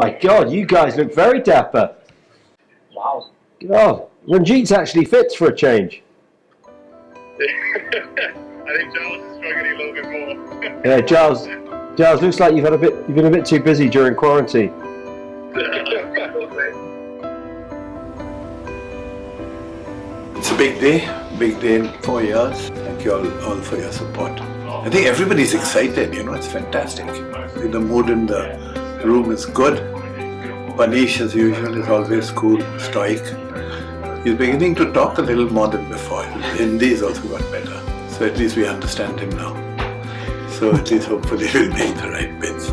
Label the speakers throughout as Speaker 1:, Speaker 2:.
Speaker 1: My God, you guys look very dapper.
Speaker 2: Wow.
Speaker 1: God, Ranjit's actually fits for a change.
Speaker 3: I think Giles is struggling a little bit more.
Speaker 1: Yeah, Giles, looks like you've been a bit too busy during quarantine.
Speaker 4: It's a big day in 4 years. Thank you all for your support. I think everybody's excited, it's fantastic. The mood in the room is good. Panish, as usual, is always cool, stoic. He's beginning to talk a little more than before. Hindi's also got better. So at least we understand him now. So at least hopefully we'll make the right bits.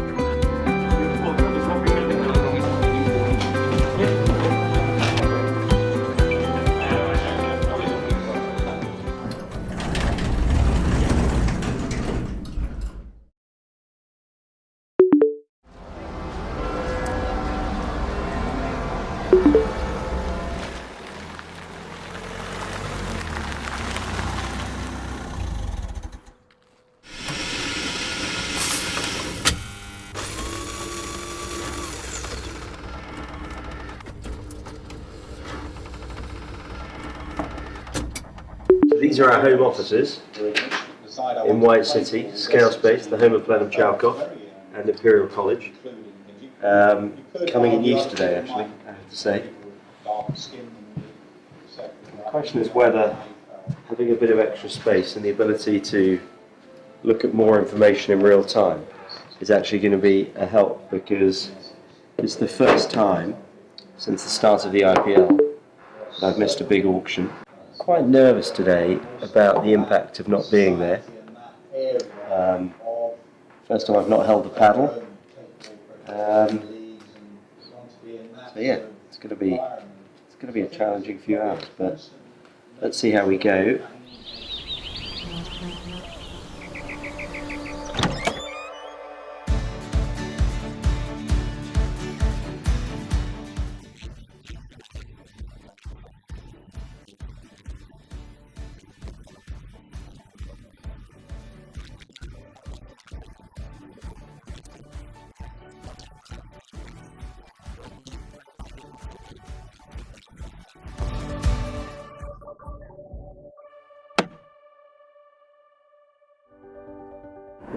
Speaker 1: These are our home offices in White City, Scouse Base, the home of Plenum Chalkov and Imperial College. Coming in use today, actually, I have to say. The question is whether having a bit of extra space and the ability to look at more information in real time is actually going to be a help, because it's the first time since the start of the IPL that I've missed a big auction. Quite nervous today about the impact of not being there. First time I've not held the paddle. So yeah, it's going to be a challenging few hours, but let's see how we go.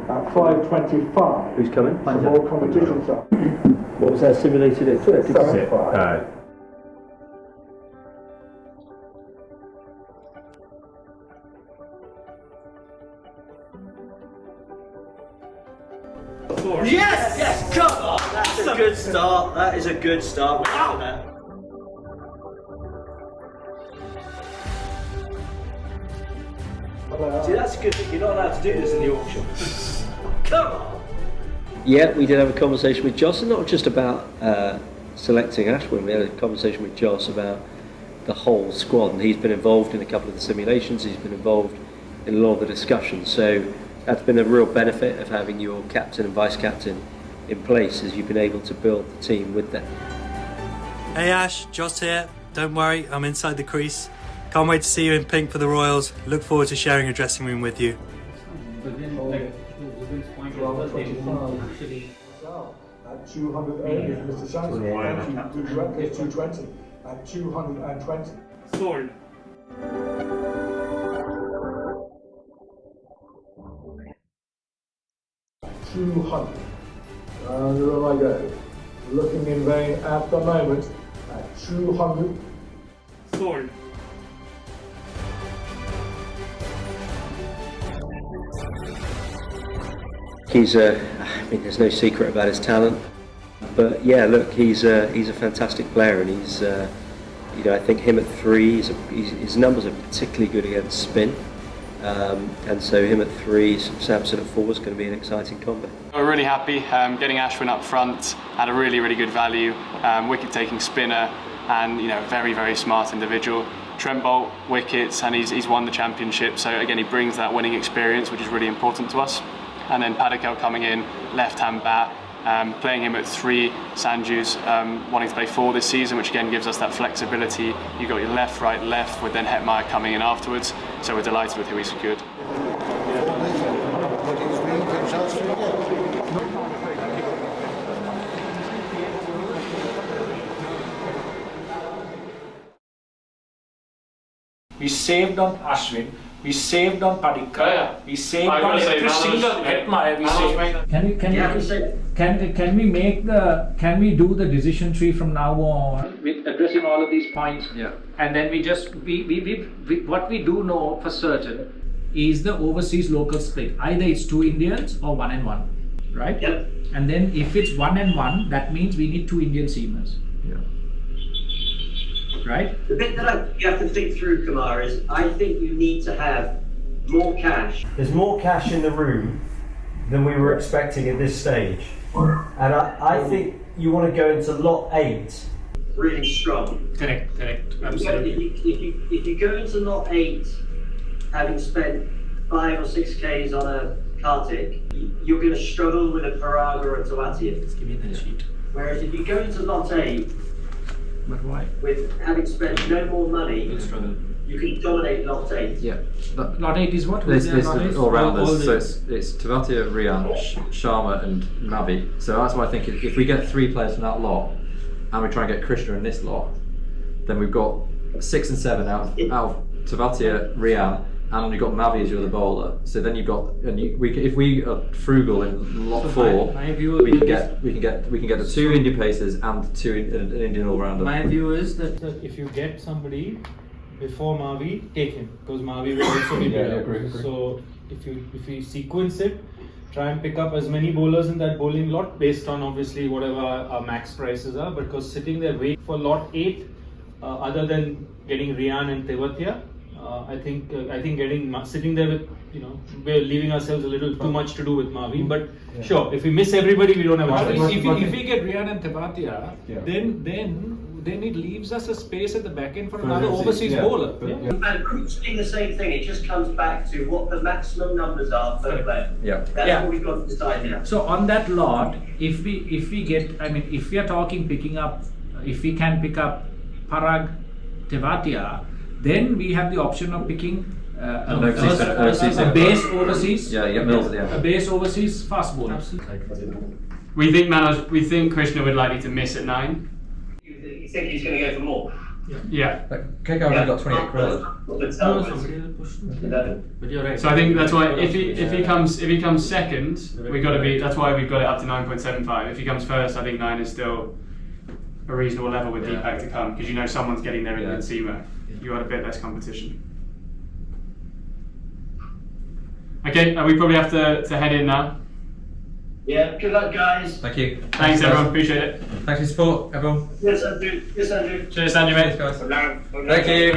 Speaker 5: At 5:25.
Speaker 1: Who's coming?
Speaker 5: The whole competition start.
Speaker 1: What was that simulated at?
Speaker 5: 75.
Speaker 1: Yes! Yes! Come on! That's a good start. That is a good start. Wow! See, that's good. You're not allowed to do this in the auction. Come on! Yeah, we did have a conversation with Joss, and not just about selecting Ashwin. We had a conversation with Joss about the whole squad, and he's been involved in a couple of the simulations. He's been involved in a lot of the discussions. So that's been a real benefit of having your captain and vice captain in place, as you've been able to build the team with them.
Speaker 6: Hey Ash, Joss here. Don't worry, I'm inside the crease. Can't wait to see you in pink for the Royals. Look forward to sharing a dressing room with you.
Speaker 5: At 208, Mr. Shanks. It's 220. At 220.
Speaker 3: Thorn.
Speaker 5: And there I go. Looking in vain at the moment. At 200.
Speaker 3: Thorn.
Speaker 1: He's there's no secret about his talent, but yeah, look, he's a fantastic player, and he's, I think him at 3, his numbers are particularly good against spin, and so him at 3, Samson at 4 is going to be an exciting combo.
Speaker 7: We're really happy getting Ashwin up front at a really, really good value, wicket-taking spinner, and very, very smart individual. Trent Bolt, wickets, and he's won the championship, so again he brings that winning experience, which is really important to us. And then Padikkal coming in, left-hand bat, playing him at 3, Sanju's wanting to play 4 this season, which again gives us that flexibility. You've got your left, right, left, with then Hetmeyer coming in afterwards, so we're delighted with who he's secured.
Speaker 5: we saved on Ashwin, we saved on Padikkal, we saved
Speaker 3: I
Speaker 5: on
Speaker 3: gotta say,
Speaker 5: every single Hetmire, we saved.
Speaker 2: Can we do the decision tree from now on? With addressing all of these points, and then what we do know for certain is the overseas local split. Either it's 2 Indians or 1 and 1, right?
Speaker 8: Yep.
Speaker 2: And then if it's 1 and 1, that means we need 2 Indian seamers. Right?
Speaker 8: The bit that you have to think through, Kumar, is I think you need to have more cash.
Speaker 9: There's more cash in the room than we were expecting at this stage. And I think you want to go into lot 8.
Speaker 8: Really strong.
Speaker 2: Correct, absolutely.
Speaker 8: If you go into lot 8, having spent 5 or 6 Ks on a Kartik, you're going to struggle with a Parag or a Tawatia.
Speaker 2: Give me the sheet.
Speaker 8: Whereas if you go into lot 8,
Speaker 2: But why?
Speaker 8: with having spent no more money, you can dominate lot 8.
Speaker 10: Yeah.
Speaker 2: Lot 8 is what?
Speaker 10: This
Speaker 2: Lot eight?
Speaker 10: is all rounders. So
Speaker 2: the-
Speaker 10: it's Tavatia, Rian, Sharma, and Mavi. So that's why I think if we get 3 players from that lot, and we try and get Krishna in this lot, then we've got 6 and 7 out of Tavatia, Rian, and we've got Mavi as your other bowler. So then you've got, if we are frugal in lot 4,
Speaker 2: my view
Speaker 10: we can
Speaker 2: is-
Speaker 10: get the 2 Indian pacers and an Indian all rounder.
Speaker 11: My view is that if you get somebody before Mavi, take him, because Mavi will also be better.
Speaker 10: agree.
Speaker 11: So if we sequence it, try and pick up as many bowlers in that bowling lot based on obviously whatever our max prices are. Because sitting there wait for lot 8, other than getting Rian and Tewatia, I think sitting there with, we're leaving ourselves a little too much to do with Mavi. But sure, if we miss everybody, we don't have a choice.
Speaker 2: If we get Rian and Tewatia, then it leaves us a space at the back end for another overseas bowler.
Speaker 8: And Group's doing the same thing. It just comes back to what the maximum numbers are per player.
Speaker 10: Yeah.
Speaker 8: That's what we've got to decide now.
Speaker 2: So on that lot, if we are talking picking up, if we can pick up Parag, Tewatia, then we have the option of picking a base overseas.
Speaker 10: Yeah, you get Mills at the end.
Speaker 2: A base overseas fast bowler.
Speaker 7: We think Krishna would likely to miss at 9.
Speaker 8: You think he's going to go for more?
Speaker 7: Yeah.
Speaker 10: KK only got 28 crores.
Speaker 2: But you're right.
Speaker 7: So I think that's why if he comes second, that's why we've got it up to 9.75. If he comes first, I think 9 is still a reasonable level with Deepak to come, because someone's getting their Indian seamer. You got a bit less competition. Okay, we probably have to head in now.
Speaker 8: Yeah, good luck, guys.
Speaker 10: Thank you.
Speaker 7: Thanks everyone, appreciate it.
Speaker 10: Thanks for your support, everyone.
Speaker 8: Yes, Andrew. Yes, Andrew.
Speaker 7: Cheers, Andrew, mate.
Speaker 10: Thanks, guys. Thank you.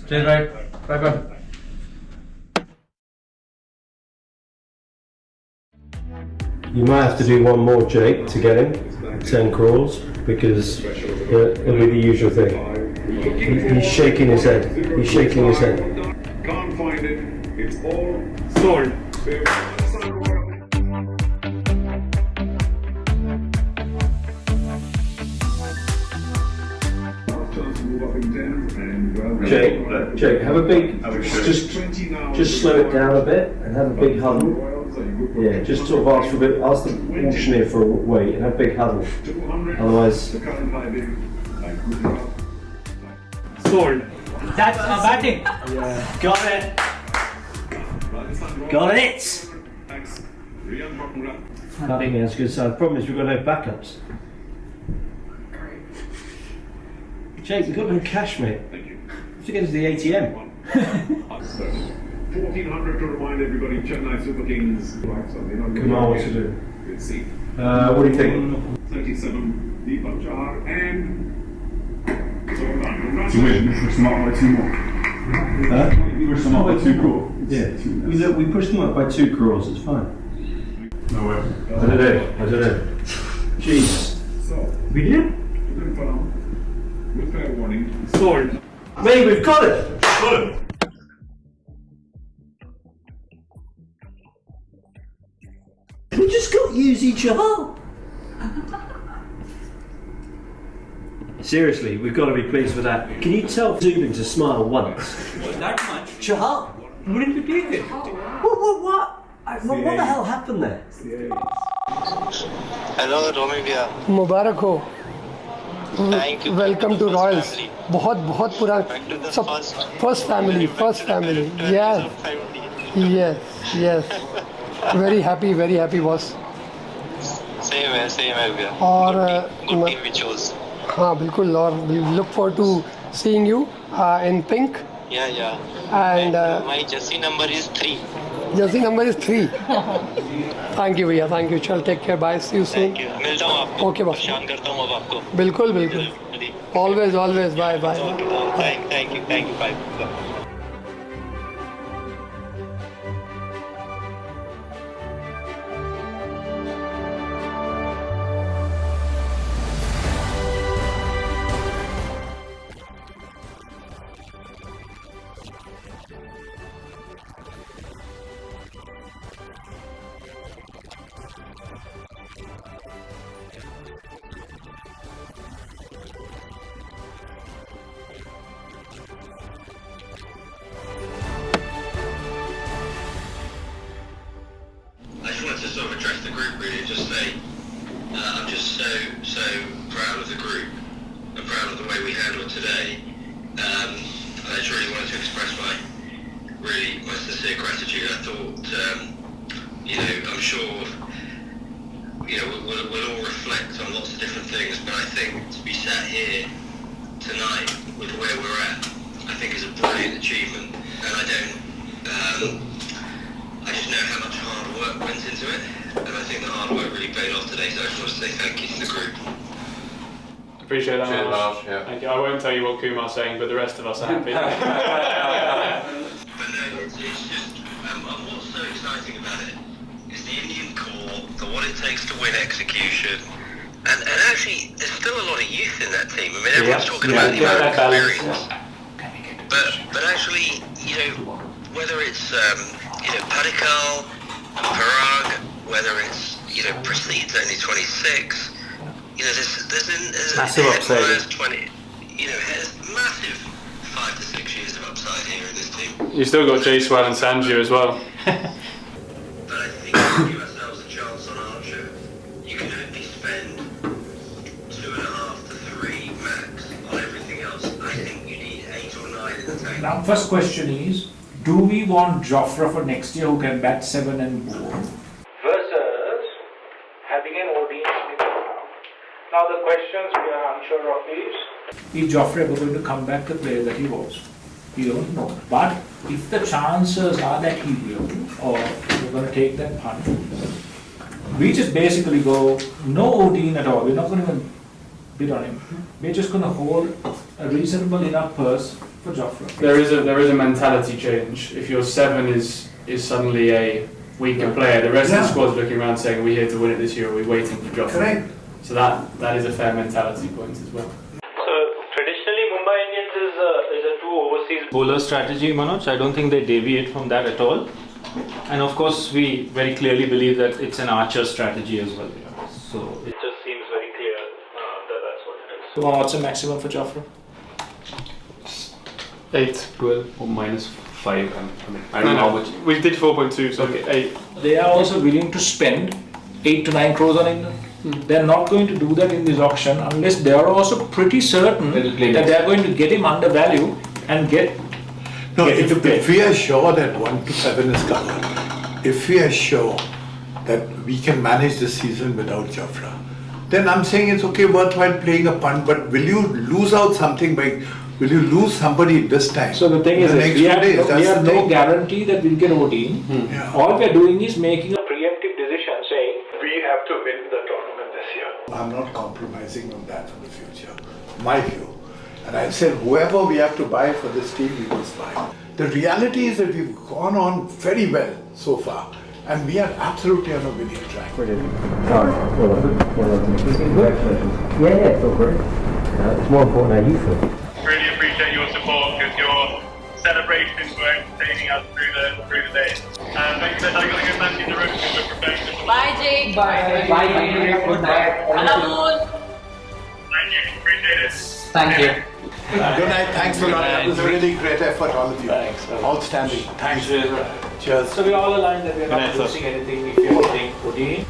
Speaker 10: Cheers, mate. Bye bye.
Speaker 9: You might have to do one more, Jake, to get him 10 crores, because it'll be the usual thing. He's shaking his head. He's shaking his head.
Speaker 3: Can't find it. It's all sold.
Speaker 9: Jake, have a big, just slow it down a bit and have a big huddle. Yeah, just sort of ask the auctioneer for a wait and have a big huddle. Otherwise,
Speaker 3: Sold.
Speaker 2: That's our batting.
Speaker 1: Got it. Got it.
Speaker 9: I think that's a good sign. The problem is we've got no backups. Jake, we've got no cash, mate. We have to go to the ATM.
Speaker 3: 1400 to remind everybody, Chennai Super Kings.
Speaker 9: Kumar wants to do.
Speaker 3: Let's see.
Speaker 9: What do you think?
Speaker 3: 37, Deepak Chahar, and
Speaker 12: You win. You pushed them up by 2 more.
Speaker 9: Huh?
Speaker 12: You pushed them up by 2 crores.
Speaker 9: Yeah. We pushed them up by 2 crores, it's fine.
Speaker 12: No way.
Speaker 9: I don't know. Jeez.
Speaker 3: so
Speaker 9: We did?
Speaker 3: to confirm, with fair warning,
Speaker 1: Sold.
Speaker 9: Mate, we've got it!
Speaker 3: got it.
Speaker 1: We just got Yuzi Chahal.
Speaker 9: Seriously, we've got to be pleased with that. Can you tell Zubin to smile once?
Speaker 2: That much.
Speaker 1: Chahal.
Speaker 2: What?
Speaker 1: What the hell happened there?
Speaker 13: Hello Romi भैया
Speaker 14: मुबारक हो
Speaker 13: Thank you.
Speaker 14: Welcome to Royals. बहुत बहुत पुराना सब first family. Yes. Very happy boss.
Speaker 13: Same है भैया.
Speaker 14: और
Speaker 13: good team we chose.
Speaker 14: हाँ बिल्कुल और we look forward to seeing you in pink.
Speaker 13: Yeah.
Speaker 14: And
Speaker 13: my jersey number is 3.
Speaker 14: Jersey number is 3. Thank you भैया, thank you. चल take care, bye, see you soon.
Speaker 13: Thank you. मिलता हूँ आपको.
Speaker 14: Okay boss.
Speaker 13: परेशान करता हूँ अब आपको.
Speaker 14: बिल्कुल. Always. Bye.
Speaker 13: Thank you. Bye.
Speaker 15: Sort of address the group really and just say I'm just so proud of the group and proud of the way we handled today. I just really wanted to express my sincere gratitude. I thought I'm sure we'll all reflect on lots of different things, but I think to be sat here tonight with where we're at, I think is a brilliant achievement, and I just know how much hard work went into it, and I think the hard work really paid off today, so I just want to say thank you to the group.
Speaker 7: Appreciate that.
Speaker 10: Cheers, Lars. Yeah.
Speaker 7: Thank you. I won't tell you what Kumar's saying, but the rest of us are happy.
Speaker 15: But no, it's just, what's so exciting about it is the Indian core, what it takes to win execution, and actually there's still a lot of youth in that team. I mean, everyone's talking about the amount of experience, but actually, whether it's Padikal, Parag, whether it's Prasid's only 26, there's
Speaker 7: massive upside.
Speaker 15: There's massive 5 to 6 years of upside here in this team.
Speaker 7: You still got Jaiswal and Sanju as well.
Speaker 15: But I think if we give ourselves a chance on Archer, you can only spend 2.5 to 3 max on everything else. I think you need 8 or 9 in the tank.
Speaker 2: Now, first question is, do we want Jofra for next year who can bat 7 and bowl? Versus having an ODI. Now the questions we are unsure of is Jofra ever going to come back the player that he was? We don't know. But if the chances are that he will, or we're going to take that punt, we just basically go, no ODI at all. We're not going to bid on him. We're just going to hold a reasonable enough purse for Jofra.
Speaker 7: There is a mentality change. If your 7 is suddenly a weaker player, the rest of the squad's looking around saying, we're here to win it this year, or we're waiting for Jofra.
Speaker 4: Correct.
Speaker 7: So that is a fair mentality point as well.
Speaker 11: So traditionally Mumbai Indians is a 2 overseas bowler strategy, Manoj. I don't think they deviate from that at all. And of course we very clearly believe that it's an Archer strategy as well. So it just seems very clear that that's what it is.
Speaker 2: So what's the maximum for Jofra?
Speaker 7: 8, 12 or -5. I don't know how much. We did 4.2, so okay, 8.
Speaker 2: They are also willing to spend 8 to 9 crores on him. They're not going to do that in this auction unless they are also pretty certain that they are going to get him undervalued and get him to play.
Speaker 4: If we are sure that 1 to 7 is covered, if we are sure that we can manage the season without Jofra, then I'm saying it's okay, worthwhile playing a punt, but will you lose out something by, will you lose somebody this time?
Speaker 2: So the thing is, we have no guarantee that we'll get OT. All we are doing is making a preemptive decision saying, we have to win the tournament this year.
Speaker 4: I'm not compromising on that for the future, my view. And I said, whoever we have to buy for this team, we must buy. The reality is that we've gone on very well so far, and we are absolutely on a winning track.
Speaker 1: Brilliant. Congratulations. Yeah, it's all great. It's more important how you feel.
Speaker 3: Really appreciate your support because your celebrations were entertaining us through the day. Thank you. I've got to go back in the room because we're preparing to.
Speaker 16: Bye, Jake.
Speaker 3: Bye.
Speaker 16: Bye. Good night.
Speaker 3: Thank you. Appreciate it.
Speaker 16: Thank you.
Speaker 4: Good night. Thanks a lot. That was a really great effort, all of you.
Speaker 2: Thanks.
Speaker 4: Outstanding. Thanks. Cheers.
Speaker 2: So we all aligned that we are not losing anything if you are playing OT.